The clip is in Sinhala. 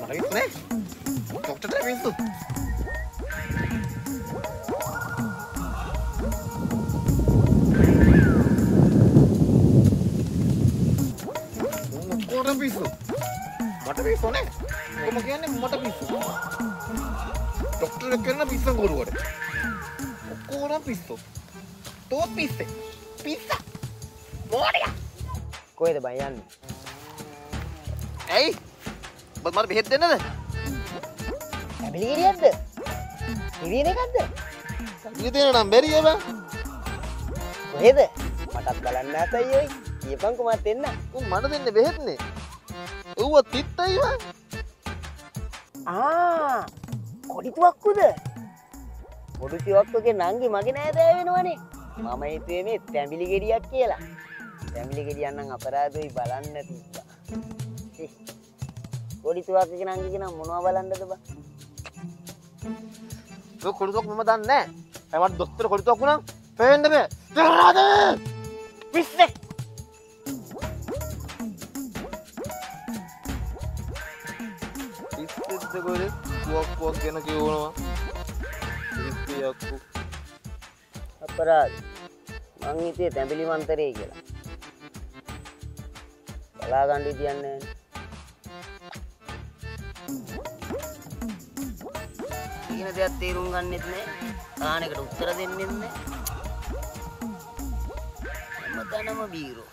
පිස්සු නේ. ડોක්ටර්ට පිස්සු. කොහොමද පිස්සු? මට පිස්සු නේ. කොහොම කියන්නේ මට පිස්සු. ડોක්ටර් කරන පිස්සන් කරුවට. කොහොම පිස්සු? තෝ පිස්සේ. පිස්සා. මොඩියා. කොහෙද බං යන්නේ? ඇයි? ඔබ මට බෙහෙත් දෙන්නද? ඇබිලි ගෙඩියක්ද? ඉවින එකක්ද? ඉතින් දෙන්න නම් බැරිය බං. කොහෙද? මටත් බලන්න ආසයි ඔයි. කියපන්කෝ මට එන්න. උන් මට දෙන්න බෙහෙත්නේ. ඌව තිත්තයි බං. කොඩි තුවක්කුද? කොඩි තුවක්කුගේ නංගි මගේ නෑදෑ වෙනවනේ. මම හිතුවේ මේ තැඹිලි ගෙඩියක් කියලා. තැඹිලි ගෙඩියක් නම් අපරාධයි බලන්න තිබ්බා. කොඩි තුවක්කුගේ නංගිගේ නම් මොනව බලන්නද බං? ඔය කොඩි තුවක්කු මම දන්නේ නෑ. මට දොස්තර කොඩි තුවක්කු නම් පේන්න බෑ. තේරෙනවද? පිස්සේ. පිස්සෙද්ද කොහෙද? තුවක්කුවක් ගැන කියවනවා. පිස්සෙයක්කු. අපරාධ. මං හිතුවේ තැඹිලි මන්තරේ කියලා. බලා ගන්න විදියක් නෑනේ. කියන දෙයක් තේරුම් ගන්නෙත් නෑ. කාණේකට උත්තර දෙන්නෙත් නෑ. හැමතැනම බීරෝ.